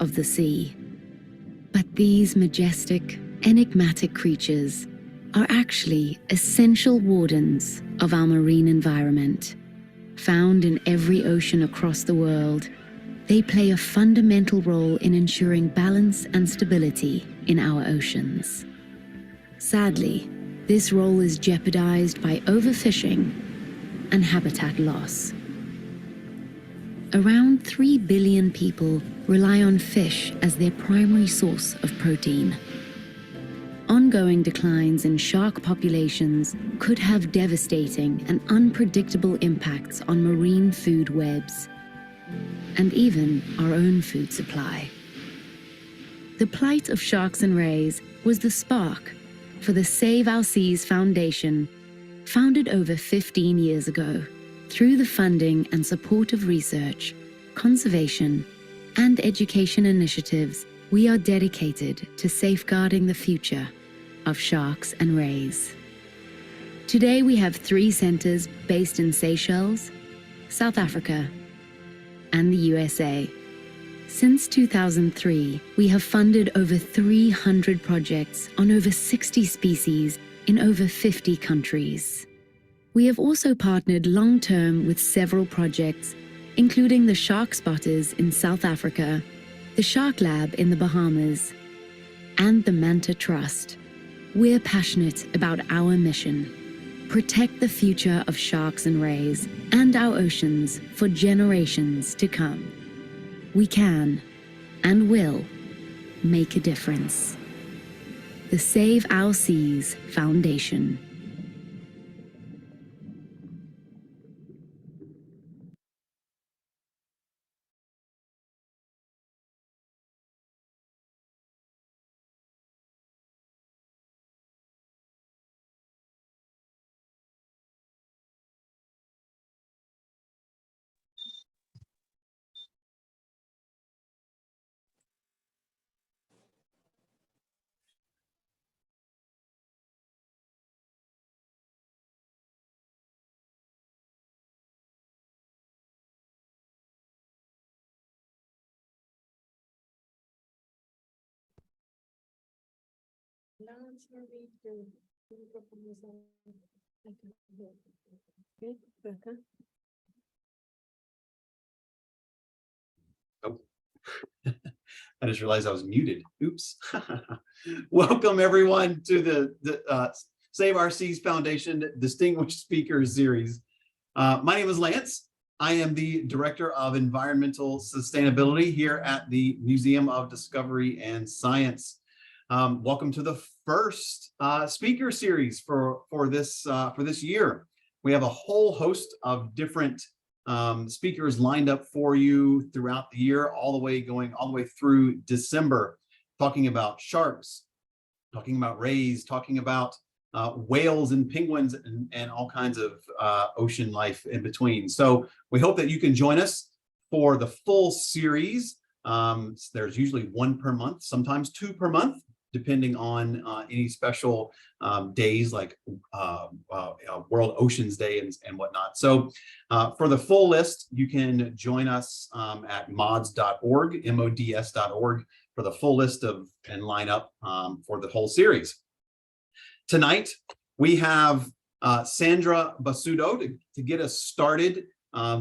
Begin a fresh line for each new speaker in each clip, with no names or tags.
of the sea. But these majestic, enigmatic creatures are actually essential wardens of our marine environment. Found in every ocean across the world, they play a fundamental role in ensuring balance and stability in our oceans. Sadly, this role is jeopardized by overfishing and habitat loss. Around 3 billion people rely on fish as their primary source of protein. Ongoing declines in shark populations could have devastating and unpredictable impacts on marine food webs, and even our own food supply. The plight of sharks and rays was the spark for the Save Our Seas Foundation, founded over 15 years ago. Through the funding and support of research, conservation, and education initiatives, we are dedicated to safeguarding the future of sharks and rays. Today we have 3 centers based in Seychelles, South Africa, and the USA. Since 2003, we have funded over 300 projects on over 60 species in over 50 countries. We have also partnered long-term with several projects, including the Shark Spotters in South Africa, the Shark Lab in the Bahamas, and the Manta Trust. We're passionate about our mission: protect the future of sharks and rays and our oceans for generations to come. We can and will make a difference. The Save Our Seas Foundation.
Oh, I just realized I was muted. Oops. Welcome everyone to the Save Our Seas Foundation Distinguished Speakers Series. My name is Lance. I am the Director of Environmental Sustainability here at the Museum of Discovery and Science. Welcome to the first speaker series for this year. We have a whole host of different speakers lined up for you throughout the year, all the way through December, talking about sharks, talking about rays, talking about whales and penguins and all kinds of ocean life in between. So we hope that you can join us for the full series. There's usually 1 per month, sometimes 2 per month, depending on any special days like World Oceans Day and whatnot. So for the full list, you can join us at mods.org, mods.org, for the full list of and line up for the whole series. Tonight, we have Sandra Bessudo to get us started,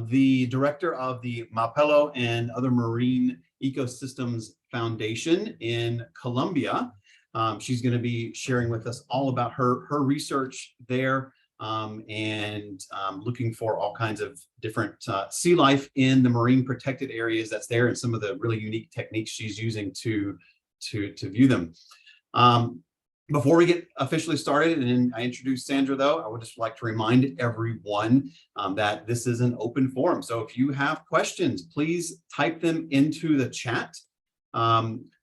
the director of the Malpelo and Other Marine Ecosystems Foundation in Colombia. She's going to be sharing with us all about her research there and looking for all kinds of different sea life in the marine protected areas that's there and some of the really unique techniques she's using to view them. Before we get officially started and I introduce Sandra, though, I would just like to remind everyone that this is an open forum. So if you have questions, please type them into the chat.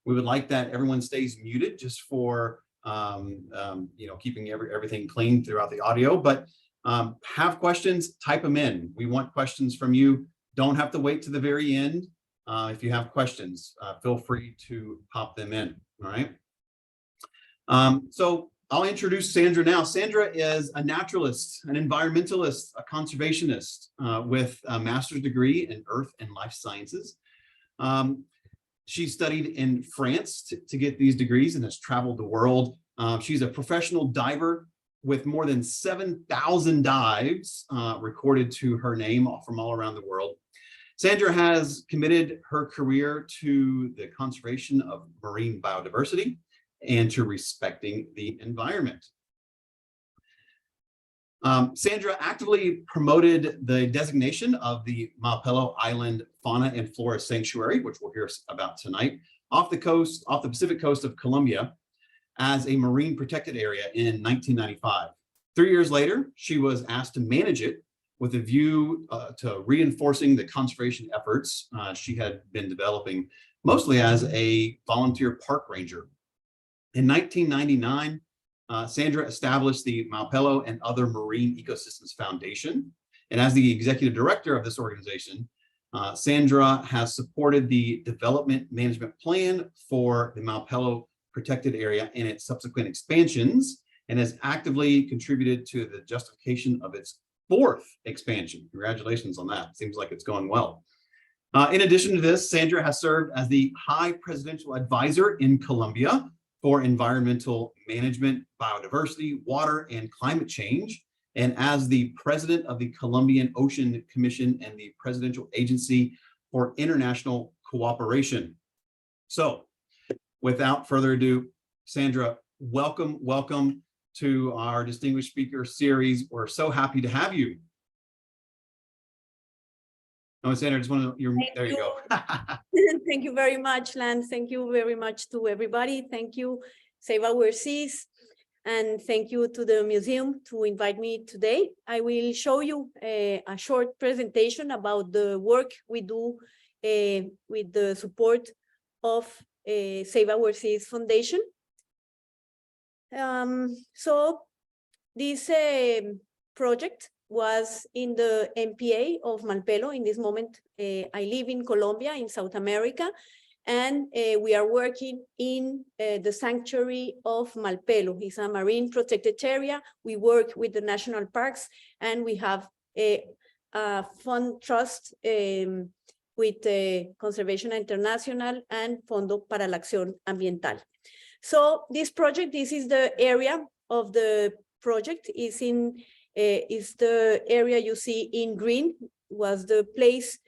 We would like that everyone stays muted just for keeping everything clean throughout the audio. But have questions, type them in. We want questions from you. Don't have to wait to the very end. If you have questions, feel free to pop them in. All right. So I'll introduce Sandra now. Sandra is a naturalist, an environmentalist, a conservationist with a master's degree in Earth and Life Sciences. She studied in France to get these degrees and has traveled the world. She's a professional diver with more than 7,000 dives recorded to her name from all around the world. Sandra has committed her career to the conservation of marine biodiversity and to respecting the environment. Sandra actively promoted the designation of the Malpelo Island Fauna and Flora Sanctuary, which we'll hear about tonight, off the Pacific coast of Colombia as a marine protected area in 1995. 3 years later, she was asked to manage it with a view to reinforcing the conservation efforts she had been developing, mostly as a volunteer park ranger. In 1999, Sandra established the Malpelo and Other Marine Ecosystems Foundation. And as the executive director of this organization, Sandra has supported the development management plan for the Malpelo protected area and its subsequent expansions, and has actively contributed to the justification of its 4th expansion. Congratulations on that. Seems like it's going well. In addition to this, Sandra has served as the High Presidential Advisor in Colombia for environmental management, biodiversity, water, and climate change, and as the president of the Colombian Ocean Commission and the Presidential Agency for International Cooperation. So, without further ado, Sandra, welcome to our Distinguished Speaker Series. We're so happy to have you. Oh, Sandra, just want to, there you go.
Thank you very much, Lance. Thank you very much to everybody. Thank you, Save Our Seas. And thank you to the museum to invite me today. I will show you a short presentation about the work we do with the support of Save Our Seas Foundation. So this project was in the MPA of Malpelo. In this moment, I live in Colombia, in South America, and we are working in the sanctuary of Malpelo. It's a marine protected area. We work with the national parks, and we have a fund trust with Conservation International and Fondo para la Acción Ambiental. So this project, this is the area of the project, is the area you see in green, was the place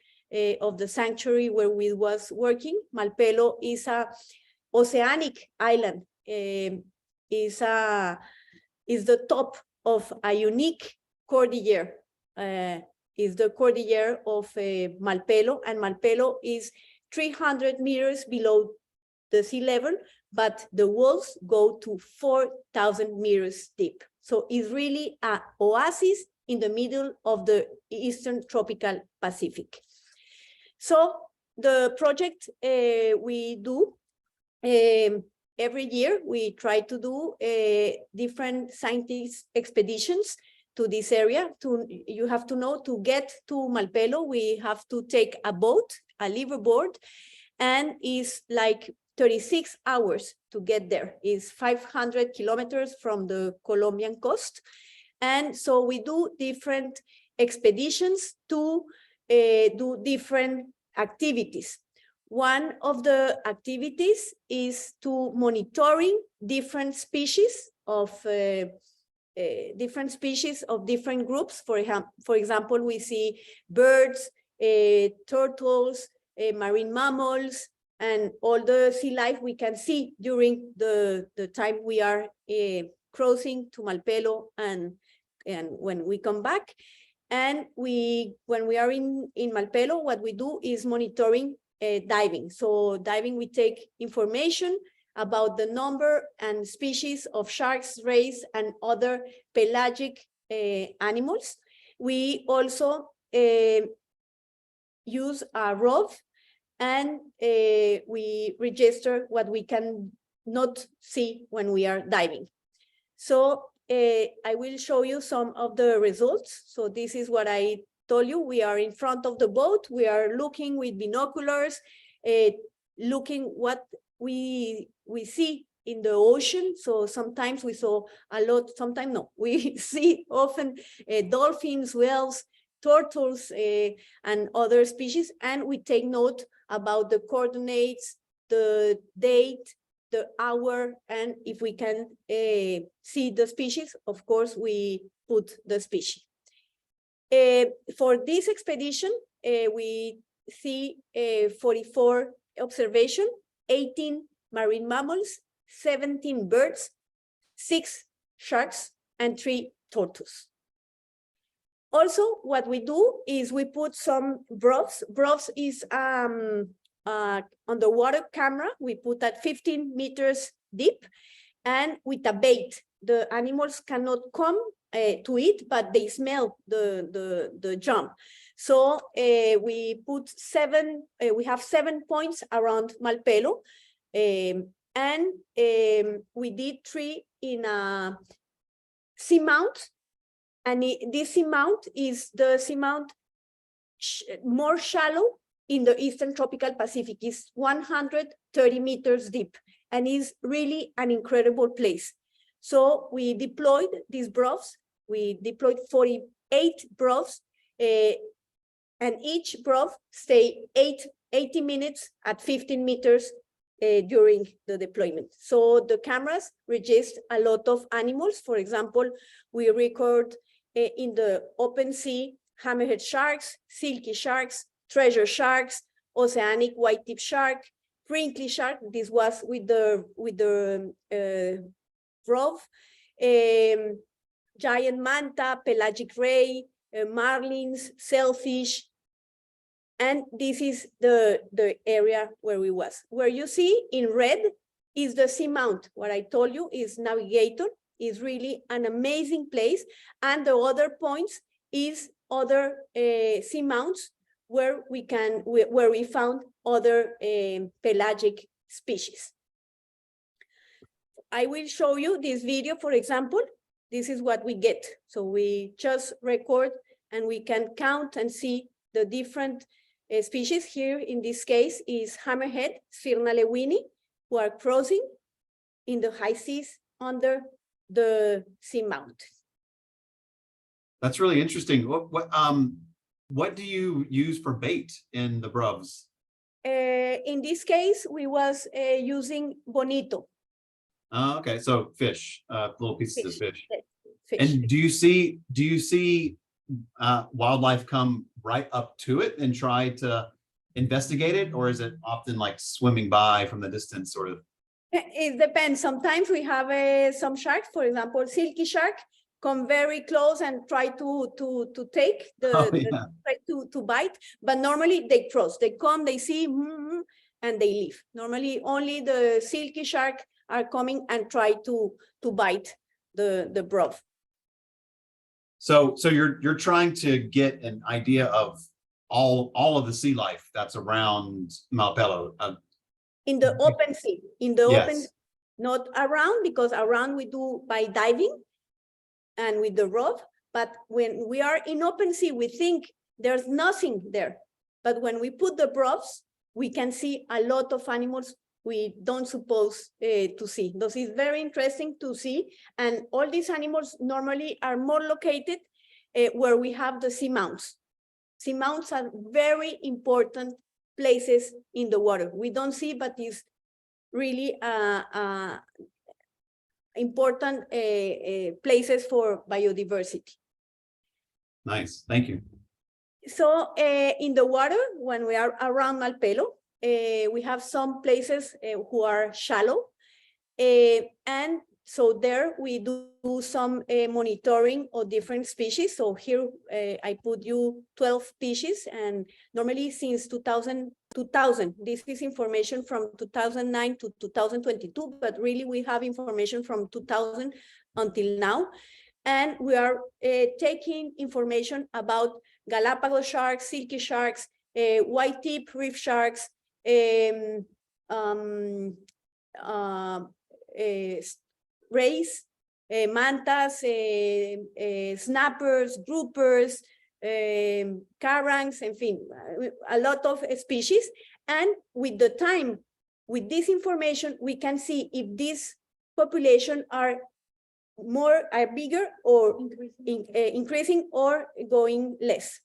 of the sanctuary where we was working. Malpelo is a oceanic island, is the top of a unique cordillera, is the cordillera of Malpelo, and Malpelo is 300 meters below the sea level, but the walls go to 4,000 meters deep. So it's really an oasis in the middle of the Eastern tropical Pacific. So the project we do every year, we try to do different scientist expeditions to this area. You have to know, to get to Malpelo, we have to take a boat, a liveaboard, and it's like 36 hours to get there. It's 500 kilometers from the Colombian coast. And so we do different expeditions to do different activities. One of the activities is to monitoring different species of different groups. For example, we see birds, turtles, marine mammals, and all the sea life we can see during the time we are crossing to Malpelo and when we come back. And when we are in Malpelo, what we do is monitoring diving. So diving, we take information about the number and species of sharks, rays, and other pelagic animals. We also use a ROV, and we register what we can not see when we are diving. So I will show you some of the results. So this is what I told you. We are in front of the boat. We are looking with binoculars, looking what we see in the ocean. So sometimes we saw a lot, sometimes no. We see often dolphins, whales, turtles, and other species, and we take note about the coordinates the date, the hour, and if we can see the species, of course, we put the species. For this expedition, we see 44 observation, 18 marine mammals, 17 birds, 6 sharks, and 3 tortoises. Also, what we do is we put some broths. Broths is underwater camera. We put at 15 meters deep, and with a bait. The animals cannot come to eat, but they smell the jump. So we put 7, we have 7 points around Malpelo, and we did 3 in a seamount, and this seamount is the seamount more shallow in the Eastern Tropical Pacific. It's 130 meters deep, and is really an incredible place. So we deployed these broths. We deployed 48 broths, and each broth stay 80 minutes at 15 meters during the deployment. So the cameras register a lot of animals. For example, we record in the open sea hammerhead sharks, silky sharks, treasure sharks, oceanic white-tip shark, crinkly shark. This was with the broth, giant manta, pelagic ray, marlins, sailfish, and this is the area where we was. Where you see in red is the seamount. What I told you is Navigator, is really an amazing place, and the other points is other seamounts where we found other pelagic species. I will show you this video, for example. This is what we get. So we just record and we can count and see the different species. Here in this case is hammerhead, Sphyrna lewini, who are crossing in the high seas under the seamount.
That's really interesting. What do you use for bait in the bruvs?
In this case, we was using bonito.
Oh, okay, so fish, little pieces of fish.
Fish.
And do you see wildlife come right up to it and try to investigate it, or is it often like swimming by from the distance, sort of?
It depends. Sometimes we have some sharks, for example, silky shark, come very close and try to take try to bite, but normally they cross. They come, they see, and they leave. Normally, only the silky shark are coming and try to bite the broth.
So you're trying to get an idea of all of the sea life that's around Malpelo.
In the open sea,
Yes.
open, not around, because around we do by diving and with the rod. But when we are in open sea, we think there's nothing there. But when we put the broths, we can see a lot of animals we don't suppose to see. This is very interesting to see. And all these animals normally are more located where we have the seamounts. Seamounts are very important places in the water. We don't see, but it's really important places for biodiversity.
Nice, thank you.
So in the water, when we are around Malpelo, we have some places who are shallow. And so there we do some monitoring of different species. So here I put you 12 species, and normally since 2000, this is information from 2009 to 2022, but really we have information from 2000 until now. And we are taking information about Galapagos sharks, silky sharks, white-tip reef sharks, rays, mantas, snappers, groupers, carangs, en fin, a lot of species. And with the time, with this information, we can see if this population are bigger or increasing or going less.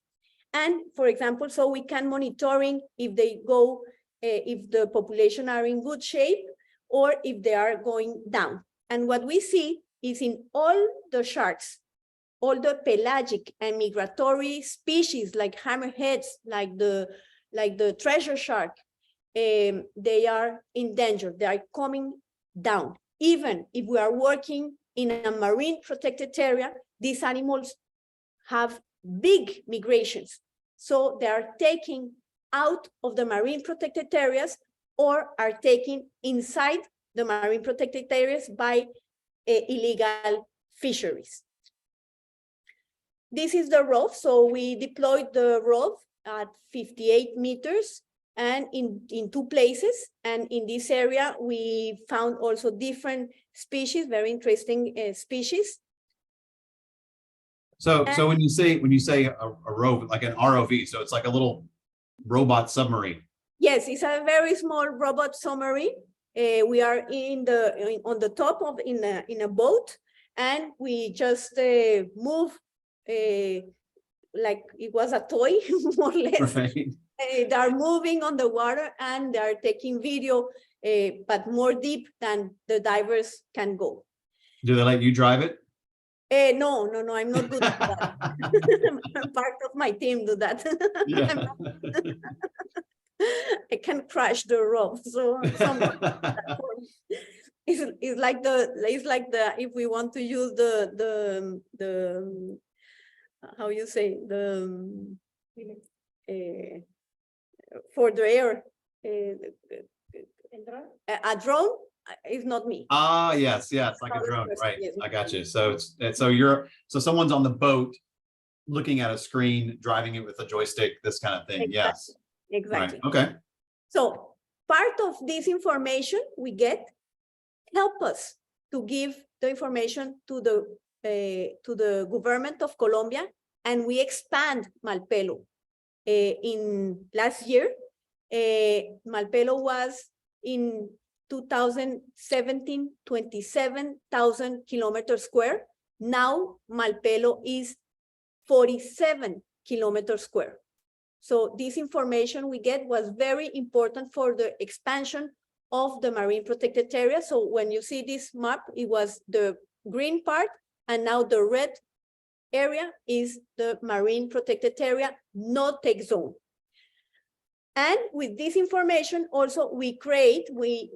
And for example, so we can monitoring if they go if the population are in good shape or if they are going down. And what we see is in all the sharks, all the pelagic and migratory species like hammerheads, like the treasure shark, they are in danger. They are coming down. Even if we are working in a marine protected area, these animals have big migrations. So they are taking out of the marine protected areas or are taken inside the marine protected areas by illegal fisheries. This is the rod. So we deployed the rod at 58 meters and in 2 places. And in this area, we found also different species, very interesting species.
So when you say a ROV, like an ROV, so it's like a little robot submarine.
Yes, it's a very small robot submarine. We are on the top of in a boat, and we just move like it was a toy, more or less.
Right.
They are moving on the water and they are taking video, but more deep than the divers can go.
Do they let you drive it?
No, I'm not good at that. Part of my team do that.
Yeah.
I can crash the rope. So it's like the if we want to use the how you say for the air a drone is not me.
Ah, yes, it's like a drone, right?
Yes.
I got you. So someone's on the boat looking at a screen, driving it with a joystick, this kind of thing.
Exactly.
Yes.
Exactly.
Right. Okay.
So part of this information we get help us to give the information to the government of Colombia, and we expand Malpelo. In last year, Malpelo was in 2017, 27,000 kilometers square. Now Malpelo is 47 kilometers square. So this information we get was very important for the expansion of the marine protected area. So when you see this map, it was the green part, and now the red area is the marine protected area, no take zone. And with this information also we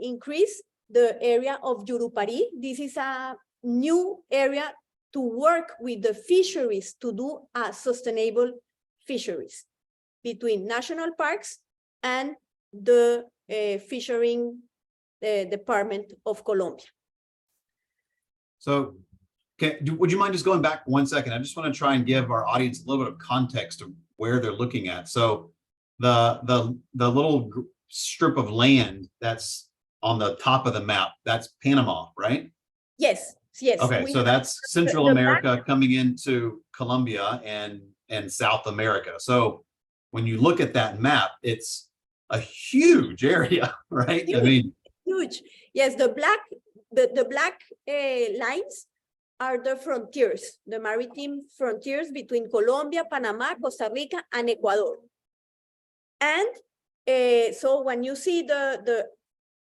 increase the area of Yurupari. This is a new area to work with the fisheries to do a sustainable fisheries between national parks and the fishing department of Colombia.
So would you mind just going back 1 second? I just want to try and give our audience a little bit of context of where they're looking at. So the little strip of land that's on the top of the map, that's Panama, right?
Yes.
Okay, so that's Central America coming into Colombia and South America. So when you look at that map, it's a huge area, right?
Huge,
I mean,
huge. Yes, the black lines are the frontiers, the maritime frontiers between Colombia, Panama, Costa Rica, and Ecuador. And so when you see the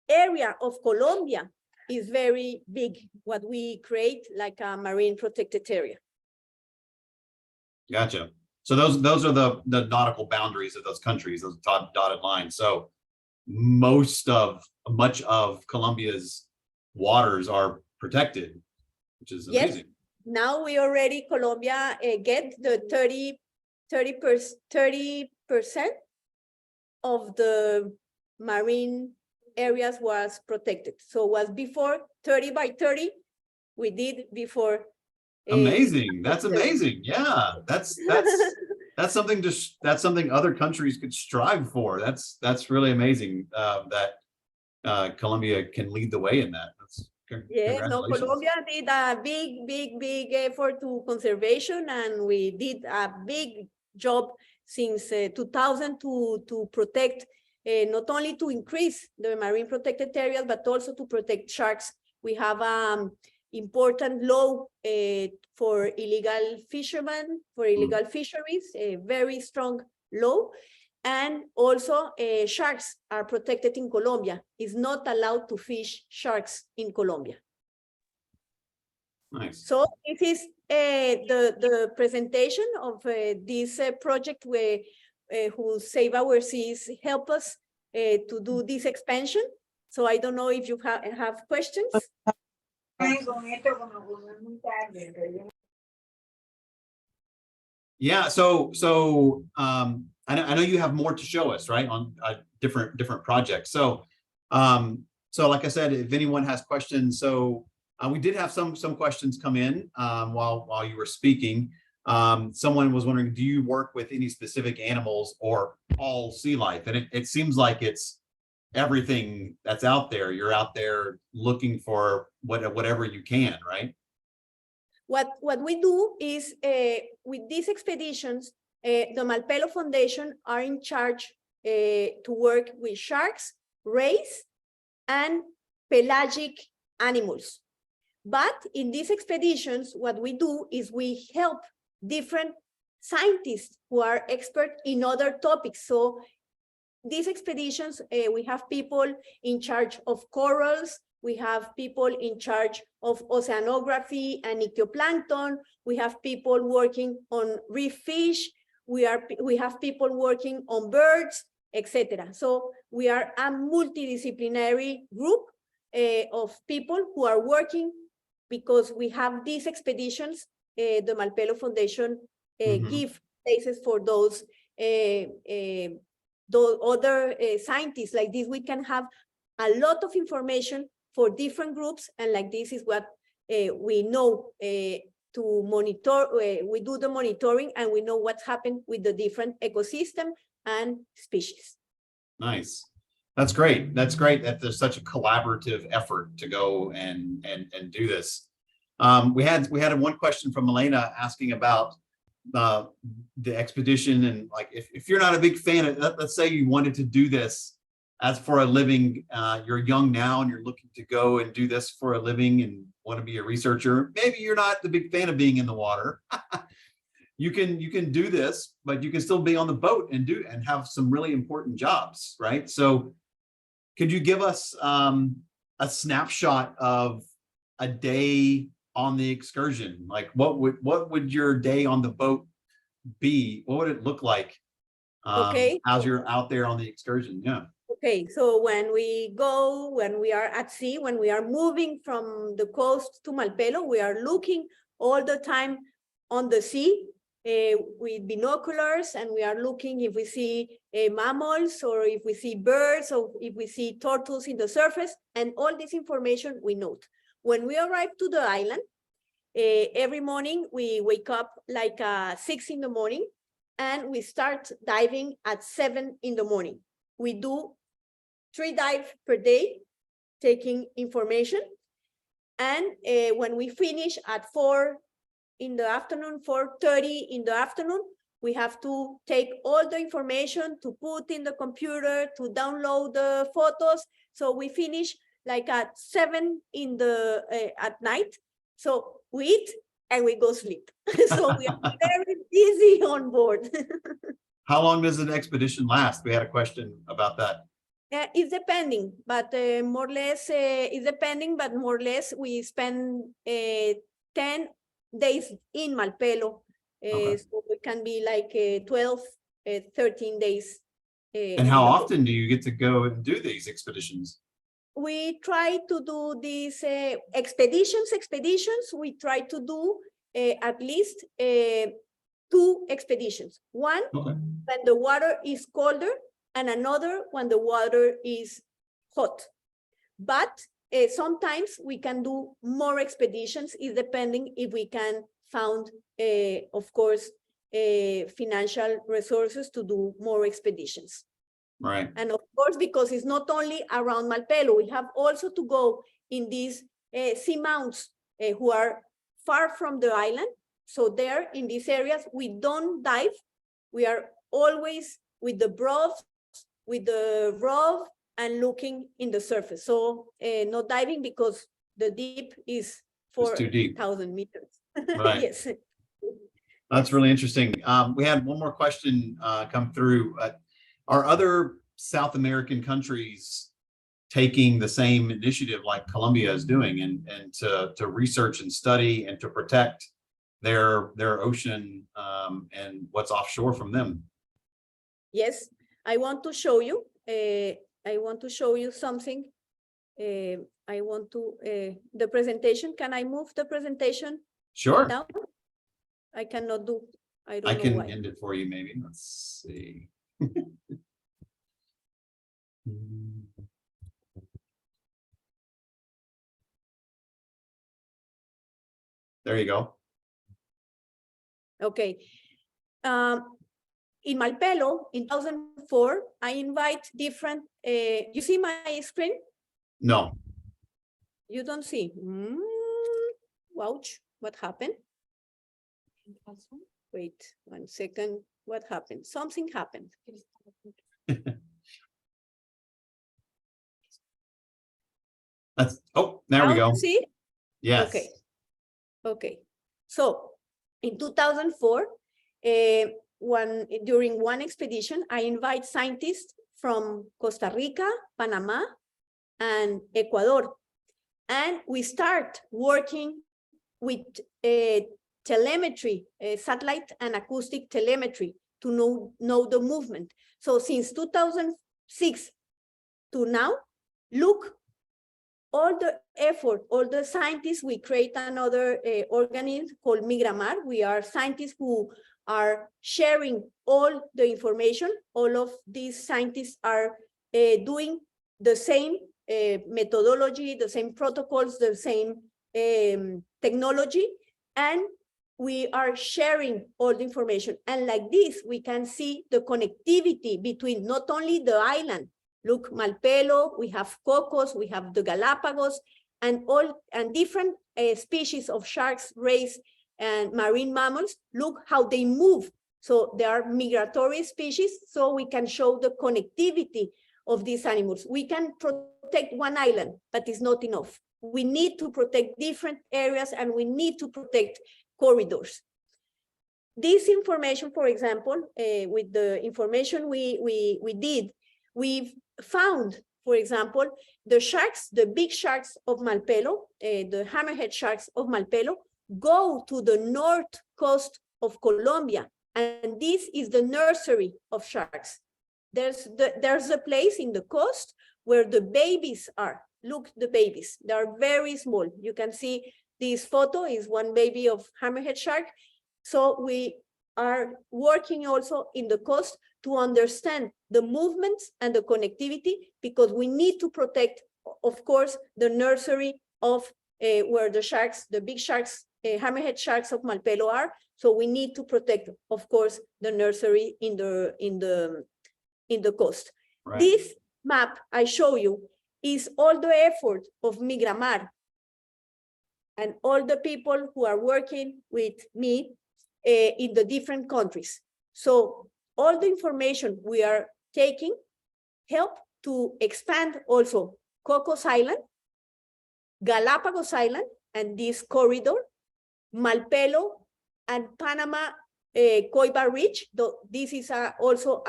area of Colombia is very big, what we create like a marine protected area.
gotcha. So those are the nautical boundaries of those countries, those dotted lines. So much of Colombia's waters are protected, which is amazing.
Yes. Now we already, Colombia get the 30% of the marine areas was protected. So was before 30 by 30, we did before.
Amazing. That's amazing. Yeah, that's something other countries could strive for. That's really amazing that Colombia can lead the way in that.
Yeah, no, Colombia did a big effort to conservation, and we did a big job since 2000 to protect, not only to increase the marine protected areas, but also to protect sharks. We have important law for illegal fishermen, for illegal fisheries, a very strong law. And also sharks are protected in Colombia. It's not allowed to fish sharks in Colombia.
Nice.
So this is the presentation of this project where who Save Our Seas help us to do this expansion. So I don't know if you have questions.
Yeah, so I know you have more to show us, right, on different projects. So like I said, if anyone has questions, so we did have some questions come in while you were speaking. Someone was wondering, do you work with any specific animals or all sea life? And it seems like it's everything that's out there. You're out there looking for whatever you can, right?
What we do is with these expeditions, the Malpelo Foundation are in charge to work with sharks, rays, and pelagic animals. But in these expeditions, what we do is we help different scientists who are expert in other topics. So these expeditions, we have people in charge of corals, we have people in charge of oceanography and ichthyoplankton, we have people working on reef fish, we have people working on birds, etc. So we are a multidisciplinary group of people who are working because we have these expeditions. The Malpelo Foundation give places for those other scientists. Like this, we can have a lot of information for different groups, and like this is what we know to monitor. We do the monitoring, and we know what's happened with the different ecosystem and species.
Nice. That's great. That's great that there's such a collaborative effort to go and do this. We had one question from Elena asking about the expedition, and like if you're not a big fan of, let's say you wanted to do this as for a living, you're young now and you're looking to go and do this for a living and want to be a researcher, maybe you're not the big fan of being in the water. you can do this, but you can still be on the boat and have some really important jobs, right? So could you give us a snapshot of a day on the excursion? Like what would your day on the boat be? What would it look like
Okay.
as you're out there on the excursion? Yeah.
Okay, so when we are at sea, when we are moving from the coast to Malpelo, we are looking all the time on the sea with binoculars, and we are looking if we see mammals, or if we see birds, or if we see turtles in the surface, and all this information we note. When we arrive to the island, every morning we wake up like 6 in the morning, and we start diving at 7 in the morning. We do 3 dives per day, taking information. And when we finish at 4 in the afternoon, 4:30 in the afternoon, we have to take all the information to put in the computer, to download the photos. So we finish like at 7 in the at night. So we eat and we go sleep. So we are very busy on board.
How long does an expedition last? We had a question about that.
It's depending, but more or less, it's depending, but more or less we spend 10 days in Malpelo.
Okay.
So it can be like 12, 13 days.
And how often do you get to go and do these expeditions?
We try to do these expeditions. We try to do at least 2 expeditions. One, when the water is colder, and another when the water is hot. But sometimes we can do more expeditions, is depending if we can found, of course, financial resources to do more expeditions.
Right.
And of course, because it's not only around Malpelo, we have also to go in these seamounts who are far from the island. So there in these areas, we don't dive. We are always with the broth, with the rod, and looking in the surface. So not diving because the deep is 4,000 meters.
Right.
Yes.
That's really interesting. We had one more question come through. Are other South American countries taking the same initiative like Colombia is doing, and to research and study and to protect their ocean and what's offshore from them?
Yes, I want to show you. I want to show you something. I want to the presentation. Can I move the presentation
Sure.
down? I cannot do. I don't
I
know
can
why.
end it for you, maybe. Let's see. There you go.
Okay. In Malpelo, in 2004, I invite different. You see my screen?
No.
You don't see. Ouch! What happened? Wait 1 second. What happened? Something happened.
That's, oh, there we go.
See?
Yes.
Okay. Okay. So in 2004, during one expedition, I invite scientists from Costa Rica, Panama, and Ecuador. And we start working with telemetry, satellite and acoustic telemetry to know the movement. So since 2006 to now, look, all the effort, all the scientists, we create another organism called Migramar. We are scientists who are sharing all the information. All of these scientists are doing the same methodology, the same protocols, the same technology, and we are sharing all the information. And like this, we can see the connectivity between not only the island. Look, Malpelo, we have Cocos, we have the Galapagos, and different species of sharks, rays, and marine mammals. Look how they move. So they are migratory species, so we can show the connectivity of these animals. We can protect one island, but it's not enough. We need to protect different areas, and we need to protect corridors. This information, for example, with the information we did, we've found, for example, the sharks, the big sharks of Malpelo, the hammerhead sharks of Malpelo, go to the north coast of Colombia, and this is the nursery of sharks. There's a place in the coast where the babies are. Look, the babies, they are very small. You can see this photo is one baby of hammerhead shark. So we are working also in the coast to understand the movements and the connectivity, because we need to protect, of course, the nursery of where the sharks, the big sharks, hammerhead sharks of Malpelo are. So we need to protect, of course, the nursery in the coast.
Right.
This map I show you is all the effort of Migramar and all the people who are working with me in the different countries. So all the information we are taking help to expand also Cocos Island, Galapagos Island, and this corridor, Malpelo, and Panama Coiba Ridge. This is also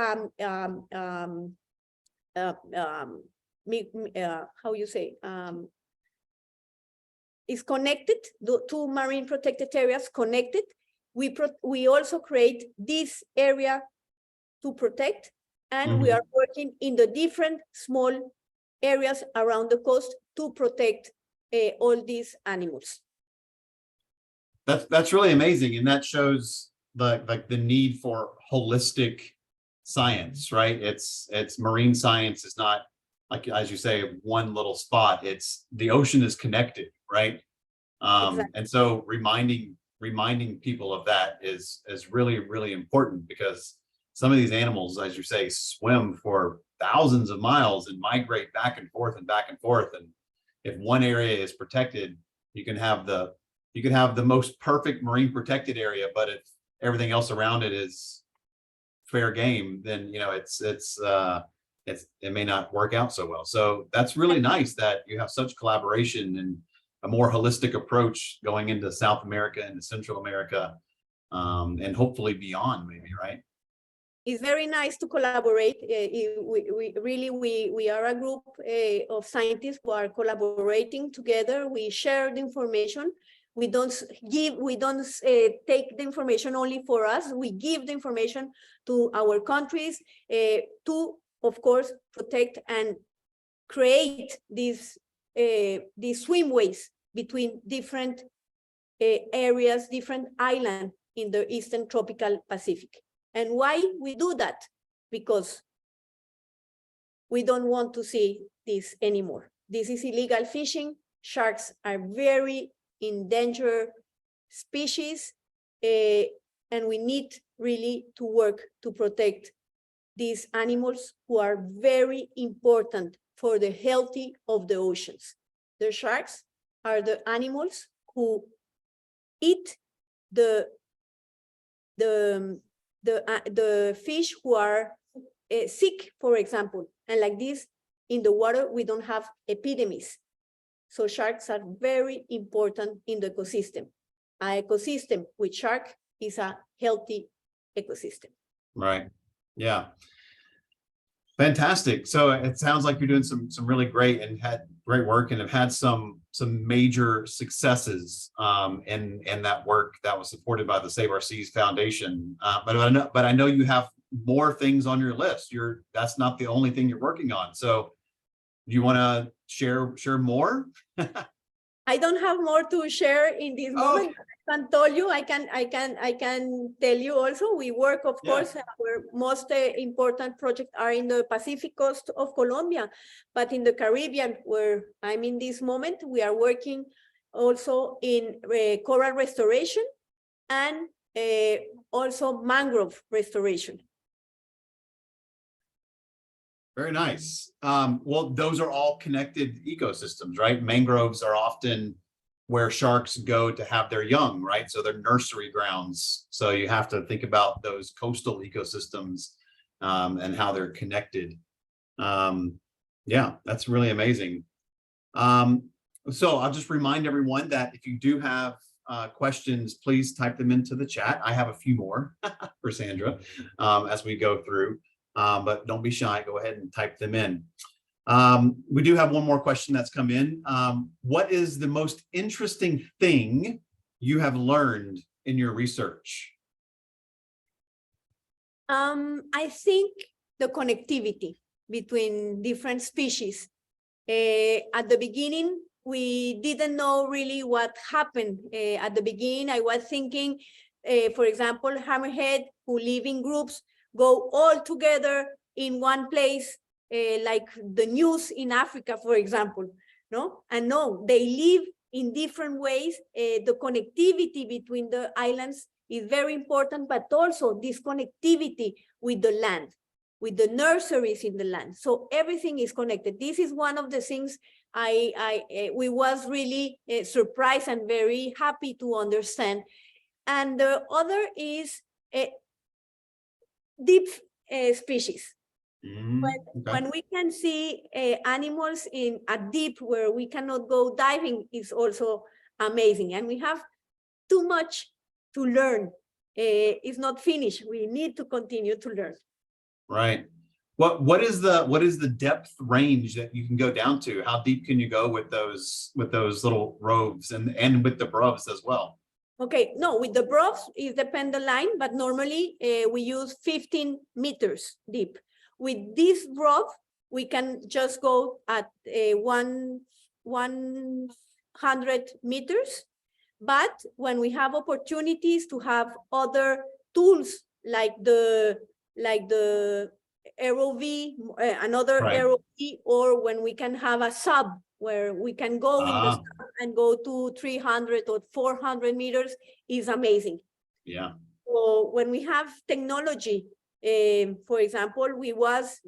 how you say, is connected, the two marine protected areas connected. We also create this area to protect, and we are working in the different small areas around the coast to protect all these animals.
That's really amazing, and that shows the need for holistic science, right? It's marine science is not, like, as you say, one little spot. It's the ocean is connected, right? Exactly. And so reminding people of that is really, really important, because some of these animals, as you say, swim for thousands of miles and migrate back and forth and back and forth. And if one area is protected, you can have the most perfect marine protected area, but if everything else around it is fair game, then it may not work out so well. So that's really nice that you have such collaboration and a more holistic approach going into South America and Central America, and hopefully beyond, maybe, right?
it's very nice to collaborate. We are a group of scientists who are collaborating together. We share the information. We don't take the information only for us. We give the information to our countries to, of course, protect and create these swimways between different areas, different islands in the Eastern Tropical Pacific. And why we do that? Because we don't want to see this anymore. This is illegal fishing. Sharks are very endangered species, and we need really to work to protect these animals who are very important for the health of the oceans. The sharks are the animals who eat the fish who are sick, for example, and like this in the water we don't have epidemics. So sharks are very important in the ecosystem. An ecosystem with shark is a healthy ecosystem.
Right. Yeah. Fantastic. So it sounds like you're doing some really great and had great work and have had some major successes in that work that was supported by the Save Our Seas Foundation. But I know you have more things on your list. That's not the only thing you're working on. So do you want to share more?
I don't have more to share in this moment. I can tell you, I can tell you also, we work, of course, our most important projects are in the Pacific coast of Colombia, but in the Caribbean, where I'm in this moment, we are working also in coral restoration and also mangrove restoration.
Very nice. Well, those are all connected ecosystems, right? Mangroves are often where sharks go to have their young, right? So they're nursery grounds. So you have to think about those coastal ecosystems and how they're connected. Yeah, that's really amazing. So I'll just remind everyone that if you do have questions, please type them into the chat. I have a few more for Sandra as we go through. But don't be shy, go ahead and type them in. We do have one more question that's come in. What is the most interesting thing you have learned in your research?
I think the connectivity between different species. At the beginning, we didn't know really what happened. At the beginning, I was thinking, for example, hammerhead who live in groups go all together in one place, like the news in Africa, for example, no? And no, they live in different ways. The connectivity between the islands is very important, but also this connectivity with the land, with the nurseries in the land. So everything is connected. This is one of the things we was really surprised and very happy to understand. And the other is deep species. When we can see animals in a deep where we cannot go diving is also amazing. And we have too much to learn. It's not finished. We need to continue to learn.
Right. What is the depth range that you can go down to? How deep can you go with those little roves and with the bruvs as well?
Okay, no, with the bruvs, it depends the line, but normally we use 15 meters deep. With this bruv, we can just go at 100 meters. But when we have opportunities to have other tools like the ROV, another ROV, or when we can have a sub where we can go in the sub and go to 300 or 400 meters is amazing.
Yeah.
So when we have technology, for example, we was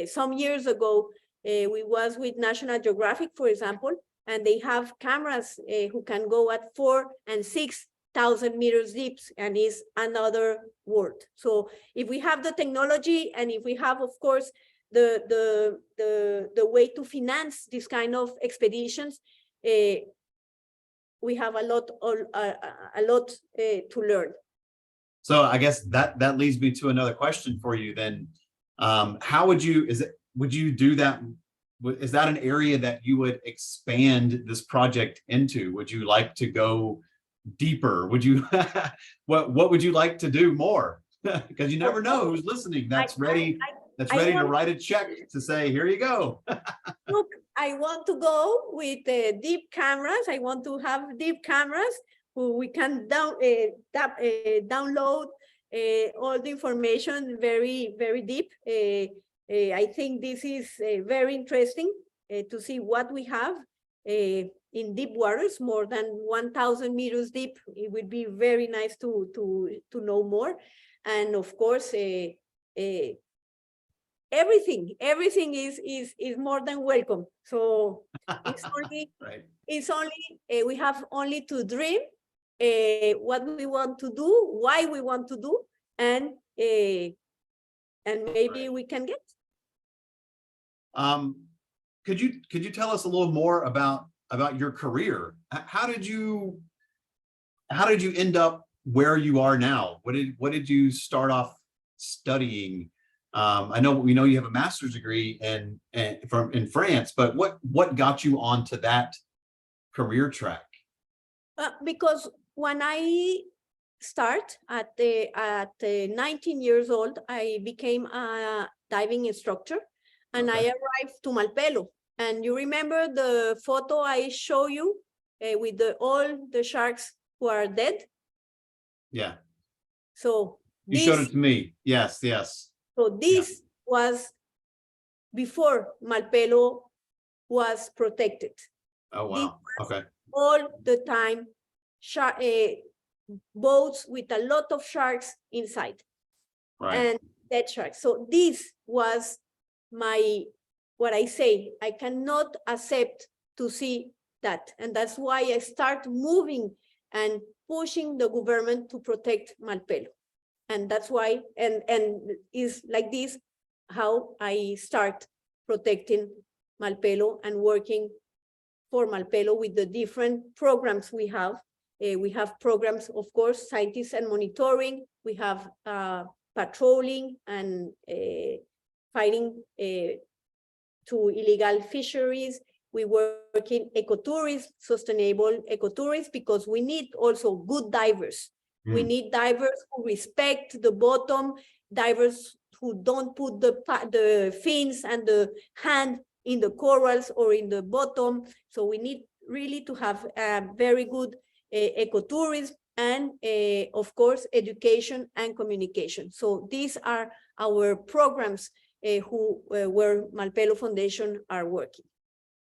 some years ago, we was with National Geographic, for example, and they have cameras who can go at 4,000 and 6,000 meters deep, and is another world. So if we have the technology, and if we have, of course, the way to finance this kind of expeditions, we have a lot to learn.
So I guess that leads me to another question for you then. How would you, would you do that? Is that an area that you would expand this project into? Would you like to go deeper? Would you, what would you like to do more? Because you never know who's listening that's ready to write a check to say, here you go.
Look, I want to go with deep cameras. I want to have deep cameras who we can download all the information very, very deep. I think this is very interesting to see what we have in deep waters, more than 1,000 meters deep. It would be very nice to know more. And of course, everything is more than welcome. So it's only
Right.
it's only we have only to dream what we want to do, why we want to do, and maybe we can get.
Could you tell us a little more about your career? How did you end up where you are now? What did you start off studying? I know we know you have a master's degree in France, but what got you onto that career track?
Because when I start at 19 years old, I became a diving instructor, and I arrived to Malpelo. And you remember the photo I show you with all the sharks who are dead?
Yeah.
So
you showed it to me. Yes.
So this was before Malpelo was protected.
Oh, wow. Okay.
All the time, boats with a lot of sharks inside.
Right.
And dead sharks. So this was what I say, I cannot accept to see that. And that's why I start moving and pushing the government to protect Malpelo. And that's why, and is like this, how I start protecting Malpelo and working for Malpelo with the different programs we have. We have programs, of course, scientists and monitoring. We have patrolling and fighting to illegal fisheries. We work in ecotourism, sustainable ecotourism, because we need also good divers. We need divers who respect the bottom, divers who don't put the fins and the hand in the corals or in the bottom. So we need really to have very good ecotourism and, of course, education and communication. So these are our programs where Malpelo Foundation are working.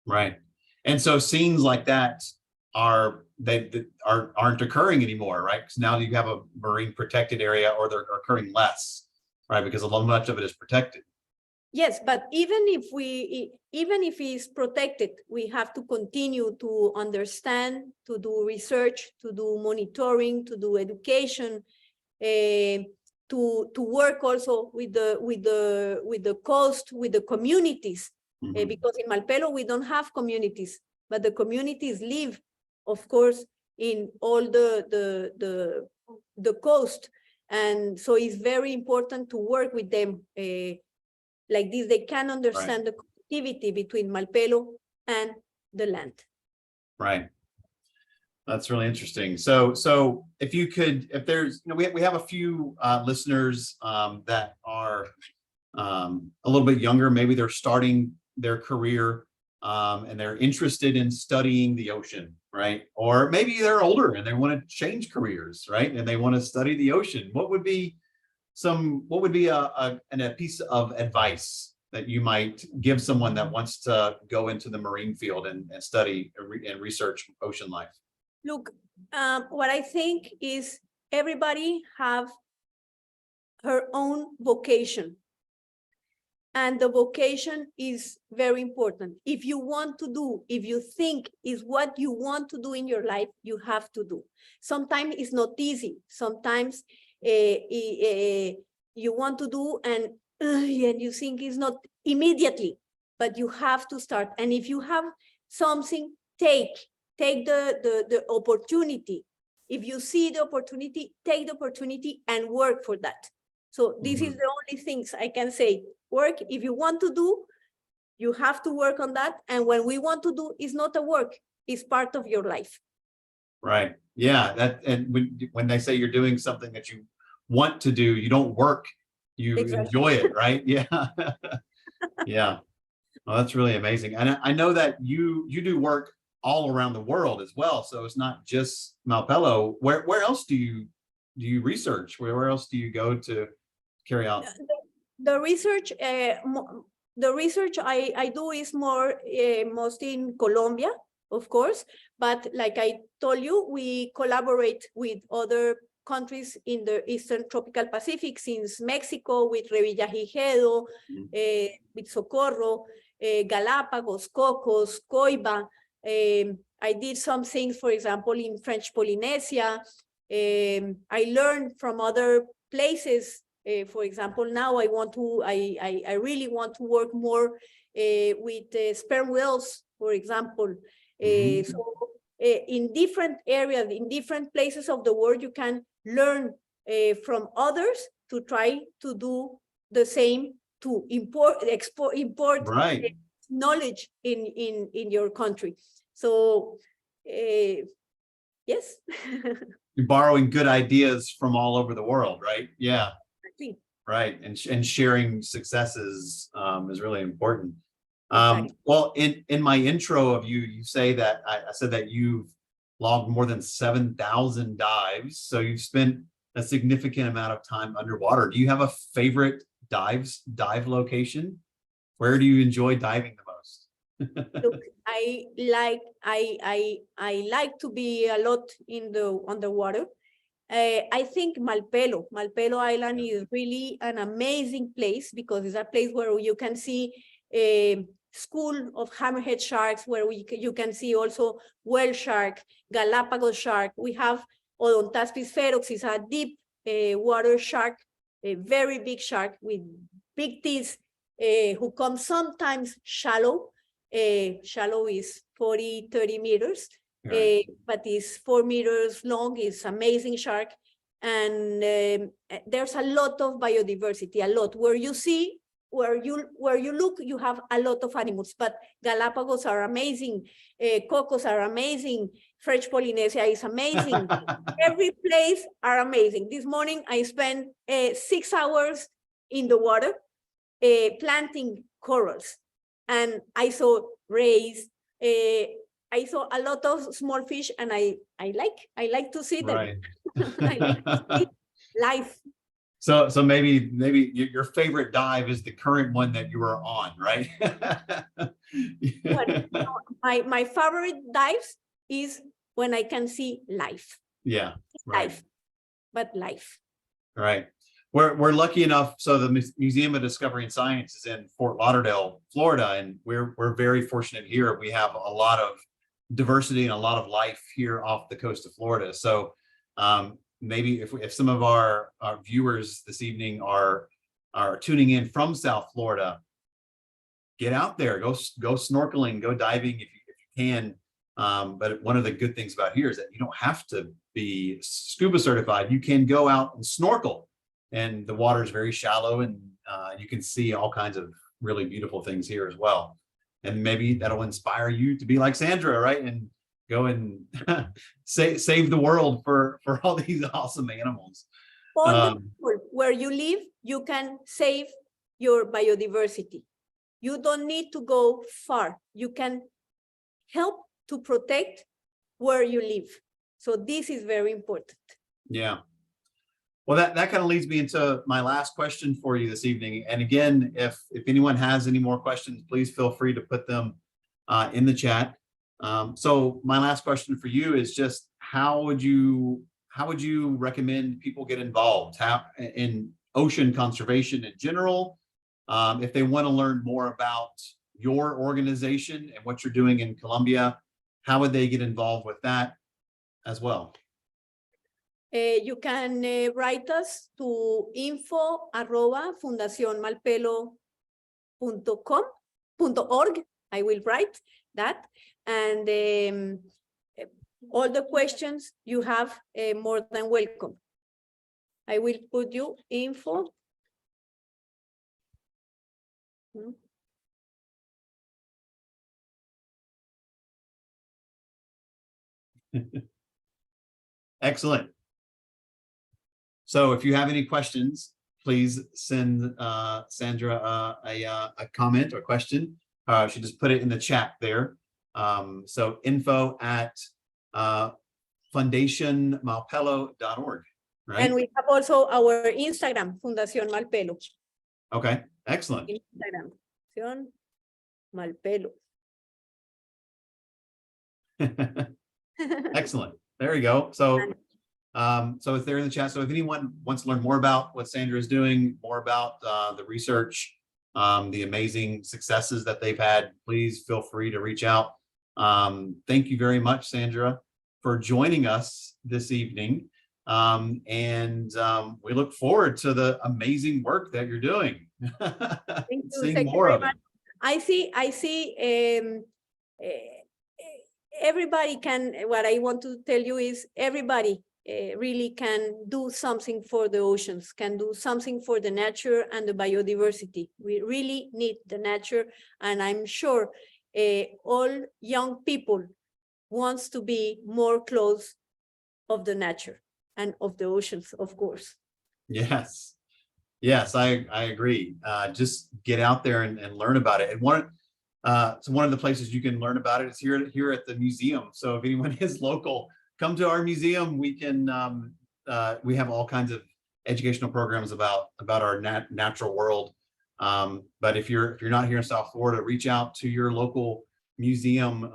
Right. And so scenes like that aren't occurring anymore, right? Because now you have a marine protected area, or they're occurring less, right? Because much of it is protected.
Yes, but even if it's protected, we have to continue to understand, to do research, to do monitoring, to do education, to work also with the coast, with the communities, because in Malpelo we don't have communities, but the communities live, of course, in all the coast, and so it's very important to work with them like this. They can understand the connectivity between Malpelo and the land. Right.
That's really interesting. So if you could, if there's, we have a few listeners that are a little bit younger, maybe they're starting their career and they're interested in studying the ocean, right? Or maybe they're older and they want to change careers, right? And they want to study the ocean. What would be a piece of advice that you might give someone that wants to go into the marine field and study and research ocean life?
Look, what I think is everybody have her own vocation. And the vocation is very important. If you want to do, if you think is what you want to do in your life, you have to do. Sometimes it's not easy. Sometimes you want to do and you think it's not immediately, but you have to start. And if you have something, take the opportunity. If you see the opportunity, take the opportunity and work for that. So this is the only things I can say. Work, if you want to do, you have to work on that. And when we want to do, it's not a work, it's part of your life.
Right. Yeah. That, and when they say you're doing something that you want to do, you don't work, you enjoy it, right? Yeah. Yeah. Well, that's really amazing. And I know that you do work all around the world as well. So it's not just Malpelo. Where else do you research? Where else do you go to carry out?
The research I do is more mostly in Colombia, of course, but like I told you, we collaborate with other countries in the Eastern Tropical Pacific, since Mexico with Revillagigedo, with Socorro, Galapagos, Cocos, Coiba. I did some things, for example, in French Polynesia. I learned from other places. For example, now I really want to work more with sperm whales, for example. So in different areas, in different places of the world, you can learn from others to try to do the same, to import
Right.
knowledge in your country. So yes.
You're borrowing good ideas from all over the world, right? Yeah.
Exactly.
Right. And sharing successes is really important.
Exactly.
Well, in my intro of you, you say that I said that you've logged more than 7,000 dives. So you've spent a significant amount of time underwater. Do you have a favorite dive location? Where do you enjoy diving the most?
Look, I like to be a lot in the underwater. I think Malpelo Island is really an amazing place, because it's a place where you can see a school of hammerhead sharks, where you can see also whale shark, Galapagos shark. We have Odontaspis ferox, is a deep water shark, a very big shark with big teeth, who comes sometimes shallow. Shallow is 40-30 meters.
Right.
But is 4 meters long, is amazing shark. And there's a lot of biodiversity, a lot. Where you look, you have a lot of animals, but Galapagos are amazing, Cocos are amazing, French Polynesia is amazing. Every place are amazing. This morning I spent 6 hours in the water planting corals, and I saw rays, I saw a lot of small fish, and I like to see them.
Right.
I like to see life.
So maybe your favorite dive is the current one that you are on, right?
But my favorite dives is when I can see life.
Yeah. Right.
Life, but life.
Right. We're lucky enough. So the Museum of Discovery and Science is in Fort Lauderdale, Florida, and we're very fortunate here. We have a lot of diversity and a lot of life here off the coast of Florida. So maybe if some of our viewers this evening are tuning in from South Florida, get out there, go snorkeling, go diving if you can. But one of the good things about here is that you don't have to be scuba certified. You can go out and snorkel, and the water is very shallow, and you can see all kinds of really beautiful things here as well. And maybe that'll inspire you to be like Sandra, right? And go and save the world for all these awesome animals.
Where you live, you can save your biodiversity. You don't need to go far. You can help to protect where you live. So this is very important.
Yeah. Well, that kind of leads me into my last question for you this evening. And again, if anyone has any more questions, please feel free to put them in the chat. So my last question for you is just how would you recommend people get involved in ocean conservation in general? If they want to learn more about your organization and what you're doing in Colombia, how would they get involved with that as well?
You can write us to info@fundacionmalpelo.org. I will write that. And all the questions you have, more than welcome. I will put you info. Hmm.
Excellent. So if you have any questions, please send Sandra a comment or question. She just put it in the chat there. So info at fundationmalpelo.org, right?
And we have also our Instagram, Fundación Malpelo.
Okay, excellent.
Instagram, Fundación Malpelo.
Excellent. There you go. So so it's there in the chat. So if anyone wants to learn more about what Sandra is doing, more about the research, the amazing successes that they've had, please feel free to reach out. Thank you very much, Sandra, for joining us this evening. We look forward to the amazing work that you're doing.
Thank you.
Seeing
Thank you
more
very
of it.
much. I see everybody can, what I want to tell you is everybody really can do something for the oceans, can do something for the nature and the biodiversity. We really need the nature, and I'm sure all young people wants to be more close of the nature and of the oceans, of course.
Yes. Yes, I agree. Just get out there and learn about it. And so one of the places you can learn about it is here at the museum. So if anyone is local, come to our museum. We can we have all kinds of educational programs about our natural world. But if you're not here in South Florida, reach out to your local museum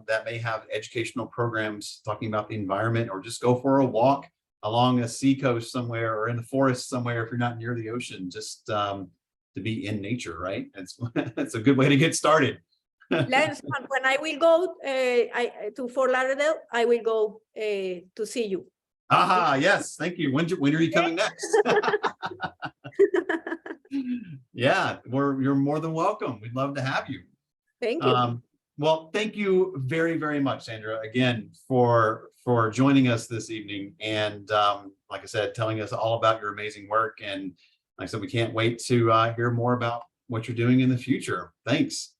that may have educational programs talking about the environment, or just go for a walk along a seacoast somewhere or in the forest somewhere if you're not near the ocean, just to be in nature, right? It's a good way to get started.
Lance, when I will go to Fort Lauderdale, I will go to see you.
Aha, yes, thank you. When are you coming next? Yeah, you're more than welcome. We'd love to have you.
Thank you.
Well, thank you very, very much, Sandra, again, for joining us this evening. And like I said, telling us all about your amazing work. And like I said, we can't wait to hear more about what you're doing in the future. Thanks.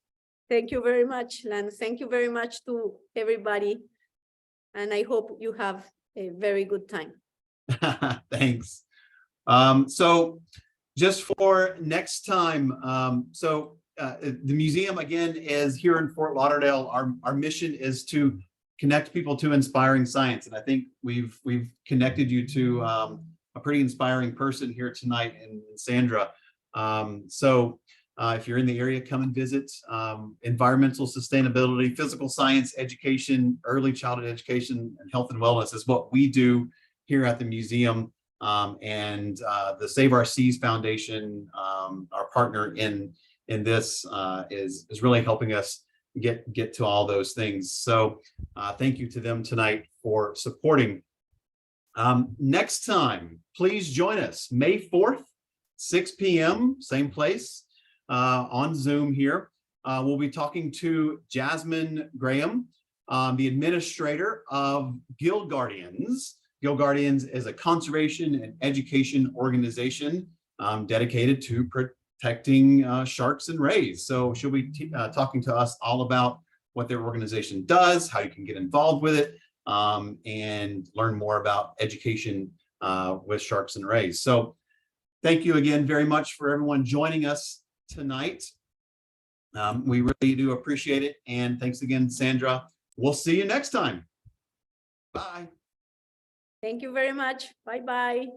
Thank you very much, Lance. Thank you very much to everybody. And I hope you have a very good time.
Thanks. So just for next time, the museum again is here in Fort Lauderdale. Our mission is to connect people to inspiring science, and I think we've connected you to a pretty inspiring person here tonight in Sandra. If you're in the area, come and visit. Environmental sustainability, physical science education, early childhood education, and health and wellness is what we do here at the museum. The Save Our Seas Foundation, our partner in this, is really helping us get to all those things. So thank you to them tonight for supporting. Next time, please join us May 4th, 6 p.m., same place, on Zoom here. We'll be talking to Jasmine Graham, the administrator of Gill Guardians. Gill Guardians is a conservation and education organization dedicated to protecting sharks and rays. So she'll be talking to us all about what their organization does, how you can get involved with it, and learn more about education with sharks and rays. So thank you again very much for everyone joining us tonight. We really do appreciate it. And thanks again, Sandra. We'll see you next time. Bye.
Thank you very much. Bye-bye.